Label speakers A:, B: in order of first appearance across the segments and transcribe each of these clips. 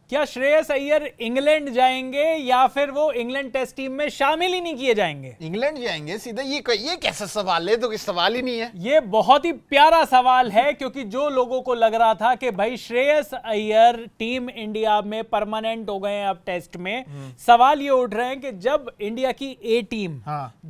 A: क्या श्रेयस अय्यर इंग्लैंड जाएंगे या फिर वो इंग्लैंड टेस्ट टीम में शामिल ही नहीं किए जाएंगे?
B: इंग्लैंड जाएंगे सीधा? ये कैसा सवाल है? तो कोई सवाल ही नहीं है।
A: ये बहुत ही प्यारा सवाल है, क्योंकि जो लोगों को लग रहा था कि भाई श्रेयस अय्यर टीम इंडिया में परमानेंट हो गए हैं अब टेस्ट में, सवाल ये उठ रहे हैं कि जब इंडिया की ए टीम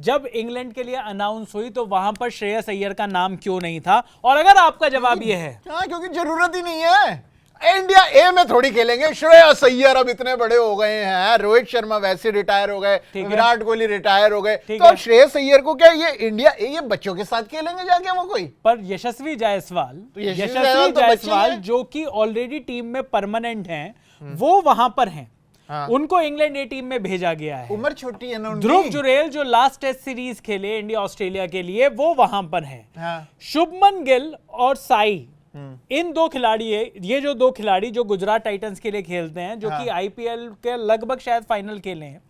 A: जब इंग्लैंड के लिए अनाउंस हुई तो वहां पर श्रेयस अय्यर का नाम क्यों नहीं था? और अगर आपका जवाब ये है
B: क्योंकि जरूरत ही नहीं है। इंडिया ए में थोड़ी खेलेंगे। श्रेयस अय्यर अब इतने बड़े हो गए हैं, रोहित शर्मा वैसे रिटायर हो गए, विराट कोहली रिटायर हो गए, तो अब श्रेयस अय्यर को क्या ये इंडिया ए ये बच्चों के साथ खेलेंगे जाके वो कोई?
A: पर यशस्वी जायसवाल जो कि ऑलरेडी टीम में परमानेंट हैं, वो वहां पर हैं। उनको इंग्लैंड ए टीम में भेजा गया है।
B: उम्र छोटी है ना उनकी।
A: ध्रुव जुरेल जो लास्ट टेस्ट सीरीज खेले इंडिया ऑस्ट्रेलिया के लिए, वो वहां पर हैं। शुभमन गिल और साई, इन दो खिलाड़ी है, ये जो दो खिलाड़ी जो गुजरात टाइटंस के लिए खेलते हैं, जो कि आईपीएल के लगभग शायद फाइनल खेले हैं,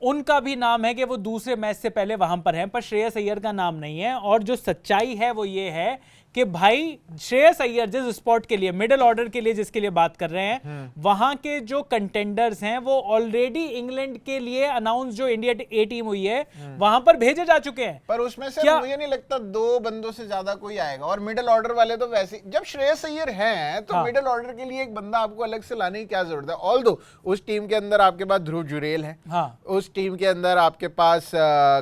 A: उनका भी नाम है कि वो दूसरे मैच से पहले वहां पर हैं, पर श्रेयस अय्यर का नाम नहीं है। और जो सच्चाई है वो ये है कि भाई श्रेयस अय्यर जिस स्पॉट के लिए, मिडिल ऑर्डर के लिए जिसके लिए बात कर रहे हैं, वहां के जो कंटेंडर्स हैं वो ऑलरेडी इंग्लैंड के लिए अनाउंस जो इंडिया ए टीम हुई है वहां पर भेजे जा चुके हैं।
B: पर उसमें से मुझे नहीं लगता 2 बंदों से ज्यादा कोई आएगा। और मिडिल ऑर्डर वाले तो वैसे, जब श्रेयस अय्यर हैं तो मिडिल ऑर्डर के लिए एक बंदा आपको अलग से लाने की क्या जरूरत है? ऑल्दो उस टीम के अंदर आपके पास ध्रुव जुरेल है, उस टीम के अंदर आपके पास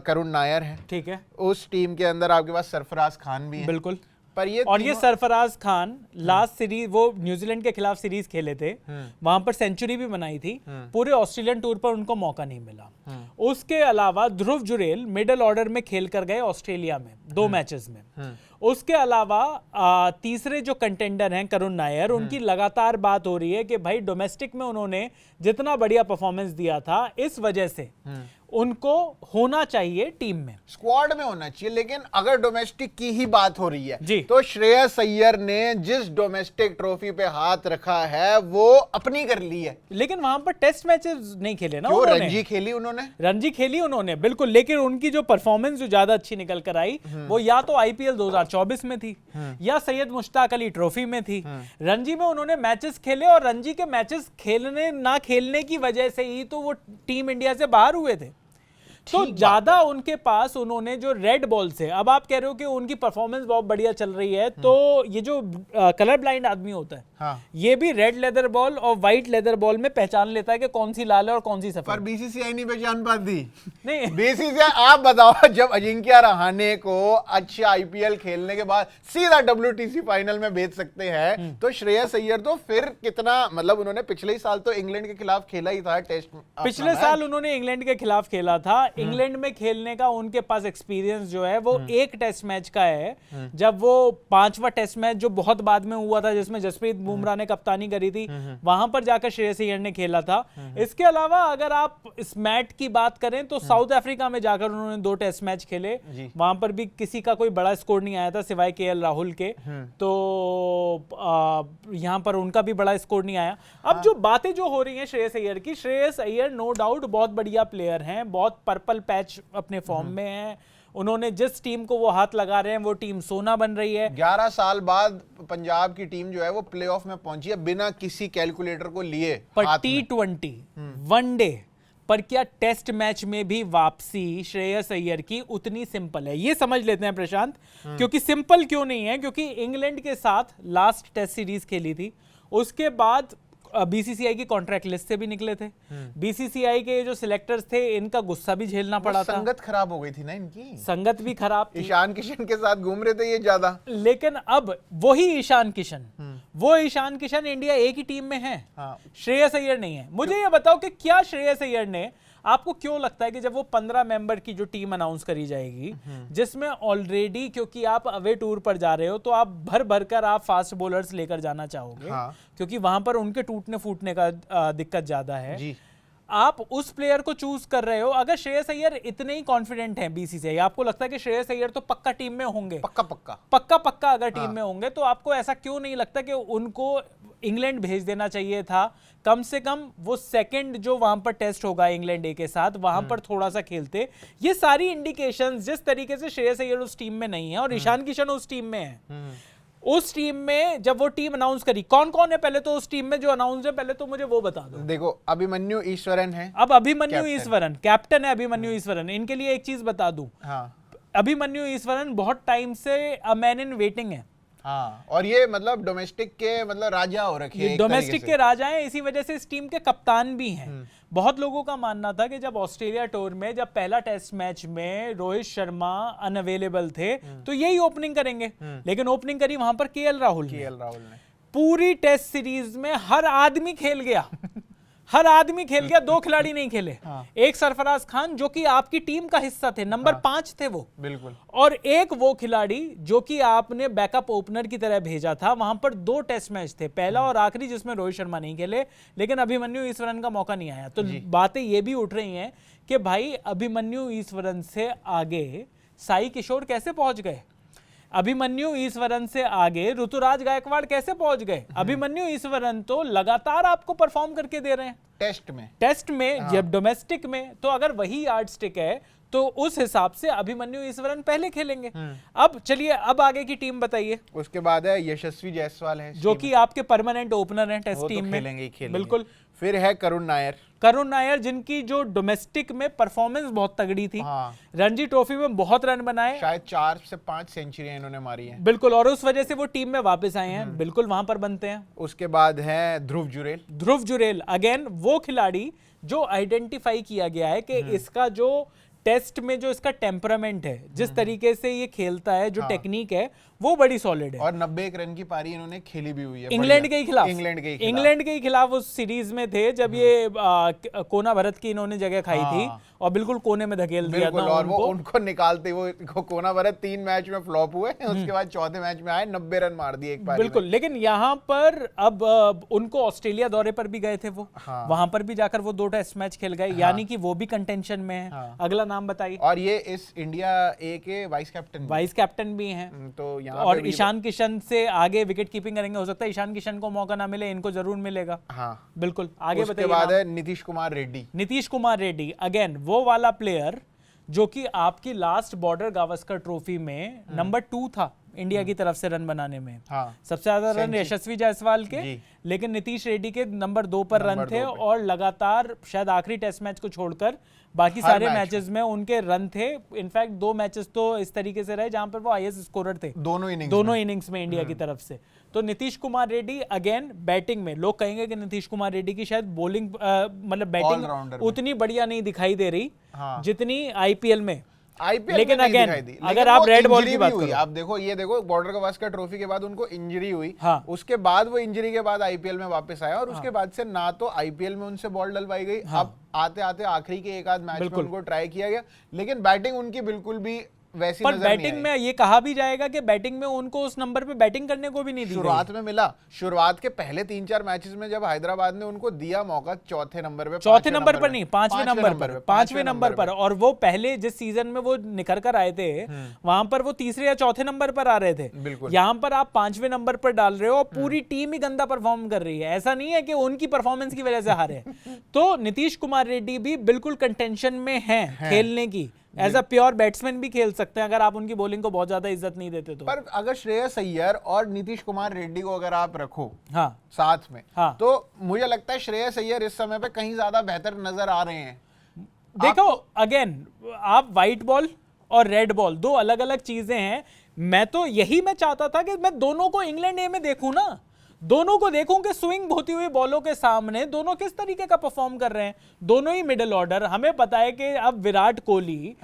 B: करुण नायर है, ठीक है, उस टीम के अंदर आपके पास सरफराज खान भी है।
A: बिल्कुल। पर ये सरफराज खान लास्ट सीरीज वो न्यूजीलैंड के खिलाफ सीरीज खेले थे, वहां पर सेंचुरी भी बनाई थी, पूरे ऑस्ट्रेलियन टूर पर उनको मौका नहीं मिला। उसके अलावा ध्रुव जुरेल मिडिल ऑर्डर में खेल कर गए ऑस्ट्रेलिया में 2 मैचेस में। उसके अलावा तीसरे जो कंटेंडर हैं करुण नायर, उनकी लगातार बात हो रही है कि भाई डोमेस्टिक में उन्होंने जितना बढ़िया परफॉर्मेंस दिया था, इस वजह से उनको होना चाहिए टीम में,
B: स्क्वाड में होना चाहिए। लेकिन अगर डोमेस्टिक की ही बात हो रही है तो श्रेयस अय्यर ने जिस डोमेस्टिक ट्रॉफी पे हाथ रखा है वो अपनी कर ली है।
A: लेकिन वहां पर टेस्ट मैचेस नहीं खेले ना,
B: रणजी खेली उन्होंने
A: बिल्कुल। लेकिन उनकी जो परफॉर्मेंस जो ज्यादा अच्छी निकल कर आई वो या तो आईपीएल 2024 में थी या सैयद मुश्ताक अली ट्रॉफी में थी। रणजी में उन्होंने मैचेस खेले और रणजी के मैचेस खेलने ना खेलने की वजह से ही तो वो टीम इंडिया से बाहर हुए थे। तो ज्यादा उनके पास उन्होंने जो रेड बॉल से, अब आप कह रहे हो कि उनकी परफॉर्मेंस बहुत बढ़िया चल रही है, तो ये जो कलर ब्लाइंड आदमी होता है, ये भी रेड लेदर बॉल और व्हाइट लेदर बॉल में पहचान लेता है कि कौन सी लाल है और कौन सी सफेद।
B: पर बीसीसीआई नहीं पहचान पाती। नहीं बीसीसीआई, आप बताओ, जब अजिंक्य रहाणे को अच्छा आईपीएल खेलने के बाद सीधा WTC फाइनल में भेज सकते हैं, तो श्रेयस अय्यर तो फिर कितना, मतलब उन्होंने पिछले ही साल तो इंग्लैंड के खिलाफ खेला ही था टेस्ट,
A: पिछले साल उन्होंने इंग्लैंड के खिलाफ खेला था। इंग्लैंड में खेलने का उनके पास एक्सपीरियंस जो है वो एक टेस्ट मैच का है, जब वो 5वां टेस्ट मैच जो बहुत बाद में हुआ था, जिसमें जसप्रीत बुमराह ने कप्तानी करी थी, वहां पर जाकर श्रेयस अय्यर ने खेला था। इसके अलावा अगर आप इस मैच की बात करें तो साउथ अफ्रीका में जाकर उन्होंने 2 टेस्ट मैच खेले, वहां पर भी किसी का कोई बड़ा स्कोर नहीं आया था सिवाय केएल राहुल के, तो यहां पर उनका भी बड़ा स्कोर नहीं आया। अब जो बातें जो हो रही हैं श्रेयस अय्यर की, श्रेयस अय्यर नो डाउट बहुत बढ़िया प्लेयर हैं, बहुत पर्पल पैच अपने फॉर्म में है। उन्होंने जिस टीम को वो हाथ लगा रहे हैं वो टीम सोना बन रही है।
B: 11 साल बाद पंजाब की टीम जो है वो प्लेऑफ में पहुंची है बिना किसी कैलकुलेटर को लिए।
A: पर T20 वनडे पर क्या टेस्ट मैच में भी वापसी श्रेयस अय्यर की उतनी सिंपल है? ये समझ लेते हैं प्रशांत, क्योंकि सिंपल क्यों नहीं है, क्योंकि इंग्लैंड के साथ लास्ट टेस्ट सीरीज खेली थी, उसके बाद बीसीसीआई की कॉन्ट्रैक्ट लिस्ट से भी निकले थे, बीसीसीआई के जो सिलेक्टर्स थे इनका गुस्सा भी झेलना पड़ा था,
B: संगत खराब हो गई थी ना इनकी,
A: संगत भी खराब थी,
B: ईशान किशन के साथ घूम रहे थे ये ज्यादा।
A: लेकिन अब वही ईशान किशन, वो ईशान किशन इंडिया ए की टीम में है, श्रेयस अय्यर नहीं है। मुझे ये बताओ कि क्या श्रेयस अय्यर ने, आपको क्यों लगता है कि जब वो 15 मेंबर की जो टीम अनाउंस करी जाएगी, जिसमें ऑलरेडी, क्योंकि आप अवे टूर पर जा रहे हो तो आप भर भर कर आप फास्ट बॉलर्स लेकर जाना चाहोगे, क्योंकि वहां पर उनके टूटने फूटने का दिक्कत ज्यादा है जी। आप उस प्लेयर को चूज कर रहे हो। अगर श्रेयस अय्यर इतने ही कॉन्फिडेंट हैं बीसीसीआई, आपको लगता है कि श्रेयस अय्यर तो पक्का टीम में होंगे, पक्का अगर टीम में होंगे, तो आपको ऐसा क्यों नहीं लगता कि उनको इंग्लैंड भेज देना चाहिए था? कम से कम वो सेकंड जो वहां पर टेस्ट होगा इंग्लैंड ए के साथ, वहां पर थोड़ा सा खेलते। ये सारी इंडिकेशंस, जिस तरीके से श्रेयस अय्यर उस टीम में नहीं है और ईशान किशन उस टीम में है, उस टीम में जब वो टीम अनाउंस करी, कौन कौन है पहले तो उस टीम में जो अनाउंस है, पहले तो मुझे वो बता दो।
B: देखो अभिमन्यु ईश्वरन है।
A: अब अभिमन्यु ईश्वरन कैप्टन है, अभिमन्यु ईश्वरन। इनके लिए एक चीज बता दूं,
B: हाँ
A: अभिमन्यु ईश्वरन बहुत टाइम से अ मैन इन वेटिंग है।
B: हाँ, और ये मतलब डोमेस्टिक के मतलब राजा हो रखे हैं,
A: डोमेस्टिक के राजा हैं, इसी वजह से इस टीम के कप्तान भी हैं। बहुत लोगों का मानना था कि जब ऑस्ट्रेलिया टूर में जब पहला टेस्ट मैच में रोहित शर्मा अनअवेलेबल थे तो यही ओपनिंग करेंगे, लेकिन ओपनिंग करी वहां पर केएल राहुल ने। पूरी टेस्ट सीरीज में हर आदमी खेल गया, हर आदमी खेल गया, 2 खिलाड़ी नहीं खेले। एक सरफराज खान जो कि आपकी टीम का हिस्सा थे, नंबर 5 थे वो,
B: बिल्कुल,
A: और एक वो खिलाड़ी जो कि आपने बैकअप ओपनर की तरह भेजा था। वहां पर 2 टेस्ट मैच थे, पहला और आखिरी, जिसमें रोहित शर्मा नहीं खेले, लेकिन अभिमन्यु ईश्वरन का मौका नहीं आया। तो बातें ये भी उठ रही हैं कि भाई अभिमन्यु ईश्वरन से आगे साई किशोर कैसे पहुंच गए, अभिमन्यु ईश्वरन से आगे ऋतुराज गायकवाड़ कैसे पहुंच गए। अभिमन्यु ईश्वरन तो लगातार आपको परफॉर्म करके दे रहे हैं टेस्ट में जब डोमेस्टिक में, तो अगर वही यार्ड स्टिक है तो उस हिसाब से अभिमन्यु ईश्वरन पहले खेलेंगे। अब चलिए, अब आगे की टीम बताइए।
B: उसके बाद है यशस्वी जायसवाल है,
A: जो कि आपके परमानेंट ओपनर हैं टेस्ट टीम में,
B: खेलेंगे।
A: बिल्कुल।
B: फिर है करुण नायर
A: जिनकी जो डोमेस्टिक में परफॉर्मेंस बहुत तगड़ी थी। रणजी ट्रॉफी में बहुत रन बनाए,
B: शायद 4 से 5 सेंचुरियां इन्होंने मारी हैं।
A: बिल्कुल, और उस वजह से वो टीम में वापस आए हैं। बिल्कुल, वहां पर बनते हैं।
B: उसके बाद है ध्रुव जुरेल,
A: अगेन वो खिलाड़ी जो आइडेंटिफाई किया गया है कि इसका जो टेस्ट में जो इसका टेम्परामेंट है, जिस तरीके से ये खेलता है, जो टेक्निक है, वो बड़ी सॉलिड है।
B: और 91 रन की पारी इन्होंने खेली भी हुई है
A: इंग्लैंड के ही खिलाफ उस सीरीज में थे जब ये कोना भरत की इन्होंने जगह खाई थी और बिल्कुल कोने में धकेल दिया था।
B: और वो उनको निकालते, वो कोना भरत 3 मैच में फ्लॉप हुए, उसके बाद चौथे मैच में आए, 90 रन मार दिए एक पारी।
A: बिल्कुल, लेकिन यहाँ पर अब उनको ऑस्ट्रेलिया दौरे पर भी गए थे वो, वहां पर भी जाकर वो 2 टेस्ट मैच खेल गए, यानी कि वो भी कंटेंशन में है। अगला नाम बताइए।
B: और ये इस इंडिया ए के वाइस
A: कैप्टन भी हैं।
B: तो
A: और ईशान किशन से आगे विकेट कीपिंग करेंगे। हो सकता है ईशान किशन को मौका ना मिले, इनको जरूर मिलेगा।
B: हाँ,
A: बिल्कुल। आगे बताइए।
B: उसके बाद है नीतीश कुमार रेड्डी, अगेन
A: वो वाला प्लेयर जो कि आपकी लास्ट बॉर्डर गावस्कर ट्रॉफी में नंबर 2 था इंडिया की तरफ से रन बनाने में। सबसे ज्यादा रन यशस्वी जायसवाल के, लेकिन नीतीश रेड्डी के नंबर 2 पर रन थे, और लगातार शायद आखिरी टेस्ट मैच को छोड़कर बाकी सारे मैचेस में उनके रन थे। इनफैक्ट 2 मैचेस तो इस तरीके से रहे जहां पर वो हाईएस्ट स्कोरर थे दोनों इनिंग्स में इंडिया की तरफ से। तो नीतीश कुमार रेड्डी अगेन बैटिंग में, लोग कहेंगे कि नीतीश कुमार रेड्डी की शायद बॉलिंग मतलब बैटिंग उतनी बढ़िया नहीं दिखाई दे रही जितनी आईपीएल में। लेकिन अगेन अगर आप रेड बॉल की बात करो,
B: आप देखो, ये देखो बॉर्डर गावस्कर ट्रॉफी के बाद उनको इंजरी हुई। उसके बाद वो इंजरी के बाद आईपीएल में वापस आया, और उसके बाद से ना तो आईपीएल में उनसे बॉल डलवाई गई। अब आते आते आखिरी के एक आध मैच में उनको ट्राई किया गया, लेकिन बैटिंग उनकी बिल्कुल भी वैसी
A: पर बैटिंग में ये कहा भी जाएगा कि बैटिंग में उनको उस नंबर पे बैटिंग करने को भी नहीं दी।
B: शुरुआत में मिला, शुरुआत के पहले 3-4 मैचेस में जब हैदराबाद ने उनको दिया मौका, चौथे नंबर पर नहीं, पांचवें नंबर पर, और वो पहले जिस सीजन में वो निखर कर आए थे वहां पर वो तीसरे या चौथे नंबर पर आ रहे थे। यहाँ पर आप 5वें नंबर पर डाल रहे हो और पूरी टीम ही गंदा परफॉर्म कर रही है। ऐसा नहीं है कि उनकी परफॉर्मेंस की वजह से हारे। तो नीतीश कुमार रेड्डी भी बिल्कुल कंटेंशन में है खेलने की, एज अ प्योर बैट्समैन भी खेल सकते हैं अगर आप उनकी बॉलिंग को बहुत ज्यादा इज्जत नहीं देते तो। पर अगर श्रेयस अय्यर और नीतीश कुमार रेड्डी को अगर आप रखो साथ में, तो मुझे लगता है श्रेयस अय्यर इस समय पे कहीं ज्यादा बेहतर नजर आ रहे हैं।
A: देखो अगेन, आप व्हाइट बॉल और रेड बॉल 2 अलग अलग चीजें हैं। मैं तो यही मैं चाहता था कि मैं दोनों को इंग्लैंड ए में देखूं ना, दोनों को देखूं कि स्विंग होती हुई बॉलों के सामने दोनों किस तरीके का परफॉर्म कर रहे हैं। दोनों ही मिडिल ऑर्डर। हमें पता है कि अब विराट कोहली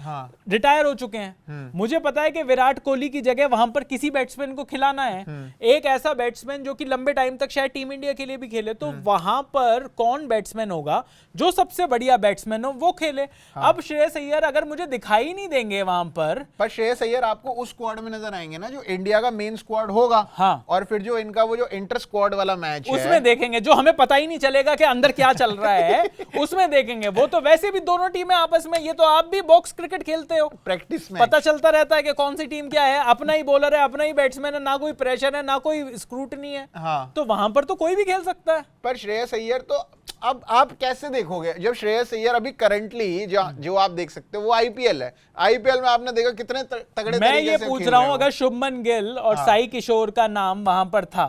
A: रिटायर हो चुके हैं। मुझे पता है कि विराट कोहली की जगह वहां पर किसी बैट्समैन को खिलाना है, एक ऐसा बैट्समैन जो कि लंबे टाइम तक शायद टीम इंडिया के लिए भी खेले। तो वहां पर कौन बैट्समैन होगा जो सबसे बढ़िया बैट्समैन हो वो खेले। अब श्रेयस अय्यर अगर मुझे दिखाई नहीं देंगे वहां पर
B: श्रेयस अय्यर आपको उस स्क्वाड में नजर आएंगे ना जो इंडिया का मेन स्क्वाड होगा। और फिर जो इनका वो जो इंटर स्क्वाड वाला मैच
A: उसमें है, देखेंगे, जो हमें पता ही नहीं चलेगा कि अंदर क्या चल रहा है उसमें देखेंगे। वो तो वैसे भी दोनों टीमें आपस में, ये तो आप भी बॉक्स क्रिकेट खेलते हो,
B: प्रैक्टिस में
A: पता चलता रहता है कि कौन सी टीम क्या है। अपना ही बॉलर है, अपना ही बैट्समैन है, ना कोई प्रेशर है, ना कोई स्क्रूटनी है। तो वहां पर तो कोई भी खेल सकता है।
B: पर श्रेयस अय्यर तो अब आप कैसे देखोगे जब श्रेयस अय्यर अभी करंटली जो आप देख सकते हो वो आईपीएल है, आईपीएल में आपने देखा कितने तगड़े
A: मैं
B: तरीके
A: ये
B: से
A: पूछ
B: खेल
A: रहा
B: रहे
A: हूं,
B: हो।
A: अगर शुभमन गिल और साई किशोर का नाम वहां पर था,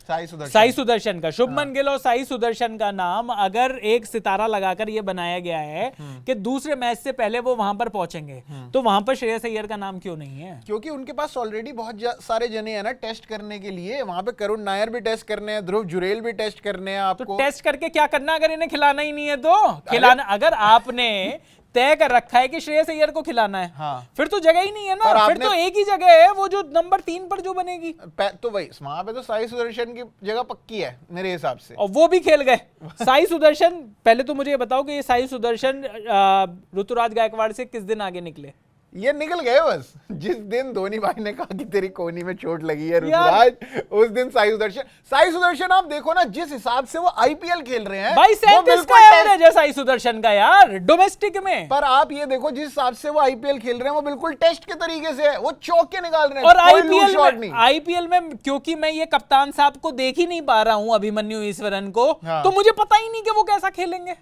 A: साई सुदर्शन का, शुभमन गिल और साई सुदर्शन का नाम अगर एक सितारा लगाकर ये बनाया गया है कि दूसरे मैच से पहले वो वहां पर पहुंचेंगे, तो वहां पर श्रेयस अय्यर का नाम क्यों नहीं है?
B: क्योंकि उनके पास ऑलरेडी बहुत सारे जने हैं ना टेस्ट करने के लिए, वहां पे करुण नायर भी टेस्ट करने हैं, ध्रुव जुरेल भी टेस्ट करने हैं आपको।
A: तो टेस्ट करके क्या करना अगर इन्हें खिलाना ही नहीं है? तो खिलाना, अगर आपने तय कर रखा है कि श्रेयस अय्यर को खिलाना है,
B: हाँ।
A: फिर तो जगह ही नहीं है ना, फिर तो एक ही जगह है वो जो नंबर 3 पर जो बनेगी,
B: तो वही वहां पे तो साई सुदर्शन की जगह पक्की है मेरे हिसाब से,
A: और वो भी खेल गए। साई सुदर्शन, पहले तो मुझे ये बताओ कि ये साई सुदर्शन ऋतुराज गायकवाड़ से किस दिन आगे निकले?
B: ये निकल गए बस जिस दिन धोनी भाई ने कहा कि तेरी कोहनी में चोट लगी है ऋतुराज, उस दिन साई सुदर्शन आप देखो ना जिस हिसाब से वो आईपीएल खेल रहे हैं
A: भाई, 37 का एवरेज है साई सुदर्शन का यार डोमेस्टिक में।
B: पर आप ये देखो जिस हिसाब से वो आईपीएल खेल रहे हैं वो बिल्कुल टेस्ट के तरीके से है, वो चौके निकाल रहे हैं।
A: और आईपीएल में क्योंकि मैं ये कप्तान साहब को देख ही नहीं पा रहा हूं, अभिमन्यु ईश्वरन को, तो मुझे पता ही नहीं कि वो कैसा खेलेंगे।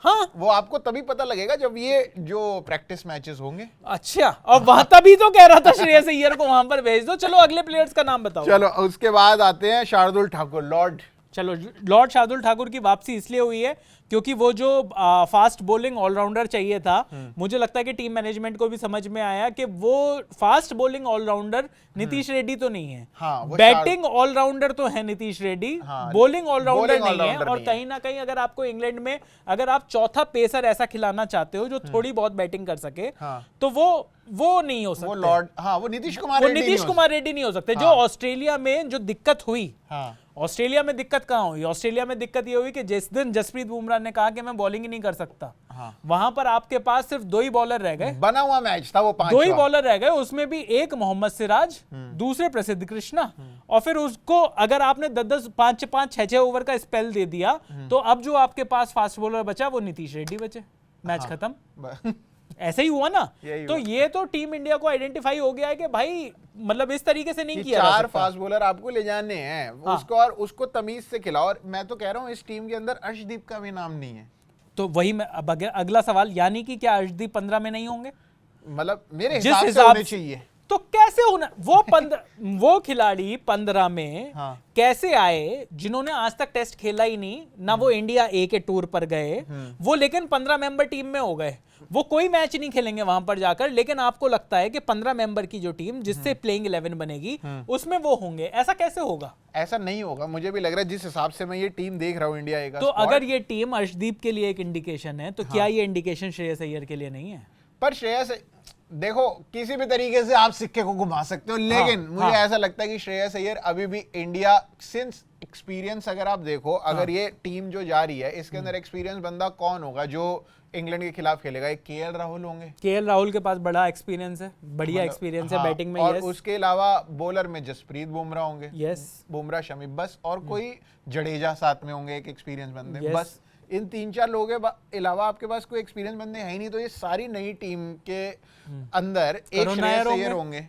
B: हाँ, वो आपको तभी पता लगेगा जब ये जो प्रैक्टिस मैचेस होंगे।
A: अच्छा, और वहां तभी तो कह रहा था श्रेयस अय्यर को वहां पर भेज दो। चलो अगले प्लेयर्स का नाम बताओ।
B: चलो उसके बाद आते हैं शार्दुल ठाकुर, लॉर्ड।
A: चलो, लॉर्ड शार्दुल ठाकुर की वापसी इसलिए हुई है क्योंकि वो जो फास्ट बॉलिंग ऑलराउंडर चाहिए था, मुझे लगता है कि टीम मैनेजमेंट को भी समझ में आया कि वो fast bowling allrounder Nitish Reddy तो नहीं है। बैटिंग ऑलराउंडर तो है नीतीश रेड्डी, बॉलिंग ऑलराउंडर नहीं है। और कहीं ना कहीं अगर आपको इंग्लैंड में अगर आप चौथा पेसर ऐसा खिलाना चाहते हो जो थोड़ी बहुत बैटिंग कर सके, तो वो नहीं हो सकता।
B: वो लॉर्ड, हाँ, वो नीतीश
A: कुमार रेड्डी नहीं हो सकते। जो ऑस्ट्रेलिया में जो दिक्कत हुई, ऑस्ट्रेलिया में दिक्कत कहां हुई? ऑस्ट्रेलिया में दिक्कत ये हुई कि जिस दिन जसप्रीत बुमराह ने कहा कि मैं बॉलिंग ही नहीं कर सकता, वहां पर आपके पास सिर्फ 2 ही बॉलर रह गए।
B: बना हुआ मैच था वो,
A: 2 ही बॉलर रह गए, उसमें भी एक मोहम्मद सिराज, दूसरे प्रसिद्ध कृष्णा, और फिर उसको अगर आपने 10-10, 5-5, 6-6 ओवर का स्पेल दे दिया, तो अब जो आपके पास फास्ट बॉलर बचा वो नीतीश रेड्डी बचे, मैच खत्म। ऐसे ही हुआ ना। तो ये तो टीम इंडिया को आइडेंटिफाई हो गया है कि भाई मतलब इस तरीके से नहीं किया जा सकता।
B: 4 फास्ट बॉलर आपको ले जाने हैं, उसको और उसको तमीज से खिलाओ। और मैं तो कह रहा हूं इस टीम के अंदर अर्शदीप का भी नाम नहीं है। तो
A: वही मैं अब अगला सवाल, यानी कि क्या अर्शदीप 15 में नहीं होंगे?
B: मतलब मेरे हिसाब से होने चाहिए।
A: तो कैसे होना? वो खिलाड़ी 15 में कैसे आए जिन्होंने आज तक टेस्ट खेला ही नहीं ना, वो इंडिया ए के टूर पर गए, वो लेकिन 15 मेंबर टीम में हो गए। वो कोई मैच नहीं खेलेंगे वहां पर जाकर, लेकिन आपको लगता है कि 15 मेंबर की जो टीम जिससे प्लेइंग 11 बनेगी उसमें वो होंगे। ऐसा कैसे होगा?
B: ऐसा नहीं होगा, मुझे भी लग रहा है जिस हिसाब से मैं ये टीम देख रहा हूं इंडिया ए का।
A: तो अगर ये टीम अर्शदीप के लिए एक इंडिकेशन है, तो क्या ये इंडिकेशन श्रेयस अय्यर के लिए नहीं है?
B: पर श्रेयस, देखो किसी भी तरीके से आप सिक्के को घुमा सकते हो, लेकिन मुझे ऐसा लगता है कि श्रेयस अय्यर अभी भी इंडिया सिंस एक्सपीरियंस, अगर आप देखो, अगर ये टीम जो जा रही है इसके अंदर एक्सपीरियंस बंदा कौन होगा जो इंग्लैंड के खिलाफ खेलेगा? एक केएल राहुल होंगे।
A: केएल राहुल के पास बड़ा एक्सपीरियंस है, बढ़िया एक्सपीरियंस है बैटिंग में।
B: और उसके अलावा बॉलर में जसप्रीत बुमराह होंगे, बुमराह शमी, बस। और कोई जडेजा साथ में होंगे, एक एक्सपीरियंस बंदे, बस। इन 3-4 लोगों के अलावा आपके पास कोई एक्सपीरियंस बंदे है ही नहीं। तो ये सारी नई टीम के अंदर एक श्रेयस अय्यर होंगे।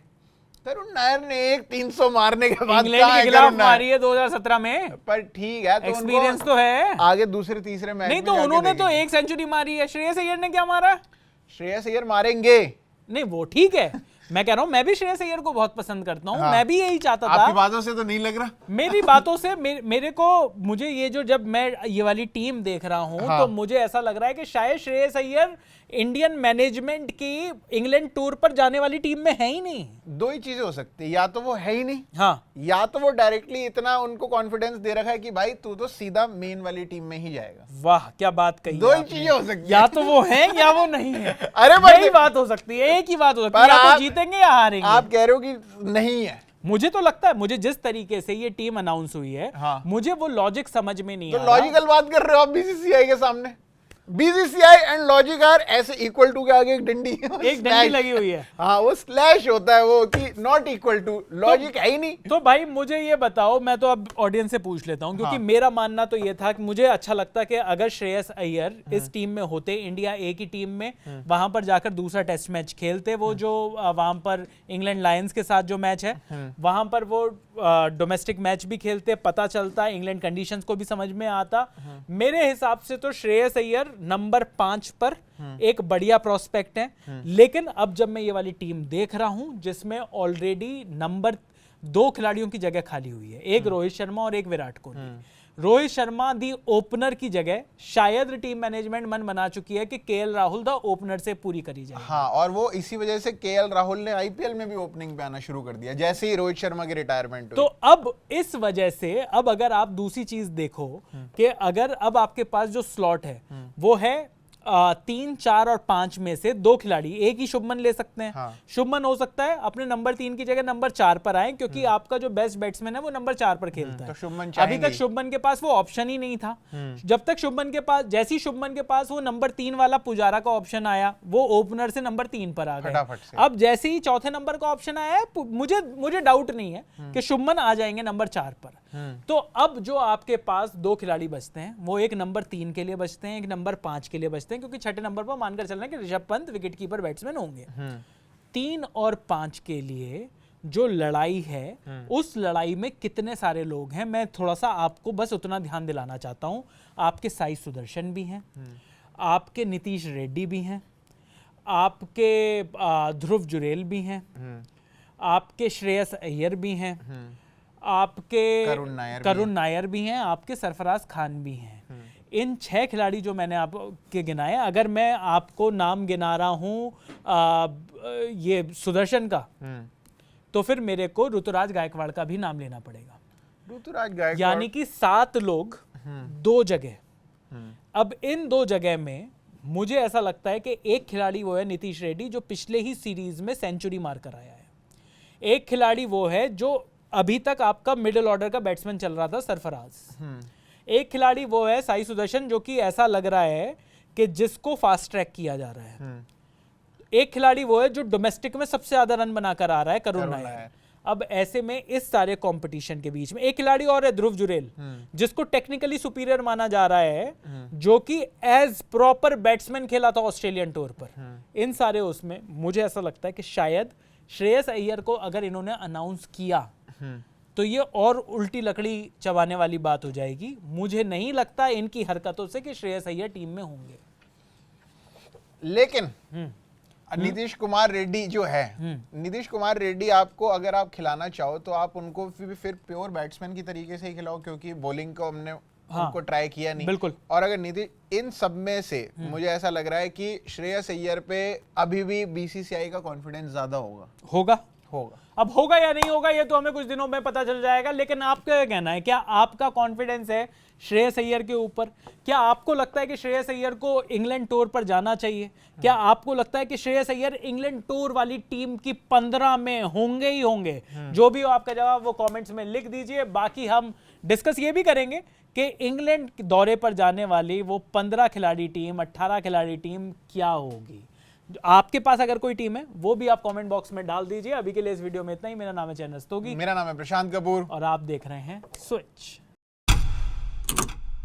B: करुण नायर ने एक 300 मारने के बाद
A: इंग्लैंड के खिलाफ मारी है 2017 में,
B: पर ठीक है, तो
A: एक्सपीरियंस तो है।
B: आगे दूसरे तीसरे मैच
A: नहीं, तो उन्होंने तो 1 सेंचुरी मारी है। श्रेयस अय्यर ने क्या मारा?
B: श्रेयस अय्यर मारेंगे,
A: नहीं वो ठीक है। मैं कह रहा हूं, मैं भी श्रेयस अय्यर को बहुत पसंद करता हूं। मैं भी यही चाहता था।
B: आपकी बातों से तो नहीं लग रहा।
A: मेरी बातों से मेरे को, मुझे ये जो, जब मैं ये वाली टीम देख रहा हूं, तो मुझे ऐसा लग रहा है कि शायद श्रेयस अय्यर इंडियन मैनेजमेंट की इंग्लैंड टूर पर जाने वाली टीम में है ही नहीं।
B: 2 ही चीजें हो सकती है, या तो वो है ही नहीं,
A: या
B: तो वो डायरेक्टली इतना उनको कॉन्फिडेंस दे रखा है कि भाई तू तो सीधा मेन वाली टीम में ही जाएगा।
A: वाह, क्या बात कही।
B: 2 ही चीजें हो सकती है,
A: या तो वो है या वो नहीं है।
B: अरे
A: यही बात हो सकती है, एक ही बात हो सकती है, या तो जीतेंगे या हारेंगे।
B: आप कह रहे हो कि नहीं है।
A: मुझे तो लगता है, मुझे जिस तरीके से ये टीम अनाउंस हुई है, मुझे वो लॉजिक समझ में नहीं आ रहा।
B: लॉजिकल बात कर रहे हो आप बीसीसीआई के सामने? बीसीसीआई एंड लॉजिक आर ऐसे इक्वल टू के आगे एक डंडी
A: लगी हुई है।
B: हाँ, वो स्लैश होता है वो कि नॉट इक्वल टू, लॉजिक है ही नहीं।
A: तो भाई मुझे ये बताओ, मैं तो अब ऑडियंस से पूछ लेता हूं, क्योंकि मेरा मानना तो ये था कि मुझे अच्छा लगता कि अगर श्रेयस अय्यर इस टीम में होते, इंडिया ए की टीम में, वहां पर जाकर दूसरा टेस्ट मैच खेलते, वो जो वहां पर इंग्लैंड लायंस के साथ जो मैच है, वहां पर वो डोमेस्टिक मैच भी खेलते, पता चलता, इंग्लैंड कंडीशंस को भी समझ में आता। मेरे हिसाब से तो श्रेयस अय्यर नंबर 5 पर एक बढ़िया प्रोस्पेक्ट है। लेकिन अब जब मैं ये वाली टीम देख रहा हूं जिसमें ऑलरेडी नंबर 2 खिलाड़ियों की जगह खाली हुई है, एक रोहित शर्मा और एक विराट कोहली। रोहित शर्मा दी ओपनर की जगह शायद टीम मैनेजमेंट मन बना चुकी है कि केएल राहुल द ओपनर से पूरी करी जाए।
B: हाँ, और वो इसी वजह से केएल राहुल ने आईपीएल में भी ओपनिंग पे आना शुरू कर दिया जैसे ही रोहित शर्मा की रिटायरमेंट हुई।
A: तो अब इस वजह से अब अगर आप दूसरी चीज देखो कि अगर अब आपके पास जो स्लॉट है वो है 3, 4 और 5 में से 2 खिलाड़ी, एक ही शुभमन ले सकते हैं।
B: हाँ।
A: शुभमन हो सकता है अपने नंबर 3 की जगह नंबर 4 पर आए, क्योंकि आपका जो बेस्ट बैट्समैन है वो नंबर 4 पर खेलता है।
B: तो शुभमन
A: अभी
B: चाहेंगे।
A: तक शुभमन के पास वो ऑप्शन ही नहीं था। जब तक शुभमन के पास, जैसे ही शुभमन के पास वो नंबर 3 वाला पुजारा का ऑप्शन आया, वो ओपनर से नंबर 3 पर आ गए।
B: फटाफट से।
A: अब जैसे ही चौथे नंबर का ऑप्शन आया है, मुझे डाउट नहीं है कि शुभमन आ जाएंगे नंबर 4 पर। तो अब जो आपके पास 2 खिलाड़ी बचते हैं वो एक नंबर 3 के लिए बचते हैं, एक नंबर 5 के लिए बचते हैं, क्योंकि छठे नंबर पर मानकर चल रहे हैं कि Rishabh Pant wicket keeper batsman होंगे। 3 और 5 के लिए जो लड़ाई है, उस लड़ाई में कितने सारे लोग हैं, मैं थोड़ा सा आपको बस उतना ध्यान दिलाना चाहता हूं। आपके साई सुदर्शन भी हैं, आपके नीतीश रेड्डी भी हैं, आपके ध्रुव जुरेल भी हैं, आपके श्रेयस अय्यर भी हैं, आपके करुण नायर भी हैं, आपके सरफराज खान भी हैं। इन 6 खिलाड़ी जो मैंने आपके गिनाए, अगर मैं आपको नाम गिना रहा हूं ये सुदर्शन का, तो फिर मेरे को ऋतुराज गायकवाड़ का भी नाम लेना पड़ेगा।
B: ऋतुराज गायकवाड़,
A: यानी कि 7 लोग 2 जगह। अब इन 2 जगह में मुझे ऐसा लगता है कि एक खिलाड़ी वो है नीतीश रेड्डी जो पिछले ही सीरीज में सेंचुरी मार कर आया है। एक खिलाड़ी वो है जो अभी तक आपका मिडिल ऑर्डर का बैट्समैन चल रहा था, सरफराज। एक खिलाड़ी वो है साई सुदर्शन जो कि ऐसा लग रहा है कि जिसको फास्ट ट्रैक किया जा रहा है। एक खिलाड़ी वो है जो डोमेस्टिक में सबसे ज्यादा रन बनाकर आ रहा है, करुण नायर। अब ऐसे में इस सारे कंपटीशन के बीच में एक खिलाड़ी और है, ध्रुव जुरेल, जिसको टेक्निकली सुपीरियर माना जा रहा है, जो कि एज प्रॉपर बैट्समैन खेला था ऑस्ट्रेलियन टूर पर। इन सारे उसमें मुझे ऐसा लगता है कि शायद श्रेयस अय्यर को अगर इन्होंने अनाउंस किया तो ये और उल्टी लकड़ी चबाने वाली बात हो जाएगी। मुझे नहीं लगता इनकी हरकतों से कि श्रेयस अय्यर टीम में होंगे।
B: लेकिन नीतीश कुमार रेड्डी जो है, नीतीश कुमार रेड्डी आपको अगर आप खिलाना चाहो तो आप उनको फिर प्योर बैट्समैन की तरीके से ही खिलाओ, क्योंकि बॉलिंग को हमने उनको ट्राई किया नहीं।
A: बिल्कुल।
B: और अगर नीतीश, इन सब में से मुझे ऐसा लग रहा है कि श्रेयस अय्यर पे अभी भी बीसीसीआई का कॉन्फिडेंस ज्यादा होगा।
A: अब होगा या नहीं होगा ये तो हमें कुछ दिनों में पता चल जाएगा। लेकिन आपका क्या कहना है, क्या आपका कॉन्फिडेंस है श्रेयस अय्यर के ऊपर? क्या आपको लगता है कि श्रेयस अय्यर को इंग्लैंड टूर पर जाना चाहिए? क्या आपको लगता है कि श्रेयस अय्यर इंग्लैंड टूर वाली टीम की 15 में होंगे ही होंगे? जो भी हो आपका जवाब वो कमेंट्स में लिख दीजिए। बाकी हम डिस्कस ये भी करेंगे कि इंग्लैंड दौरे पर जाने वाली वो 15 खिलाड़ी टीम, 18 खिलाड़ी टीम क्या होगी। आपके पास अगर कोई टीम है वो भी आप कमेंट बॉक्स में डाल दीजिए। अभी के लिए इस वीडियो में इतना ही। मेरा नाम है चैन रस्तोगी,
B: मेरा नाम है प्रशांत कपूर
A: और आप देख रहे हैं स्विच।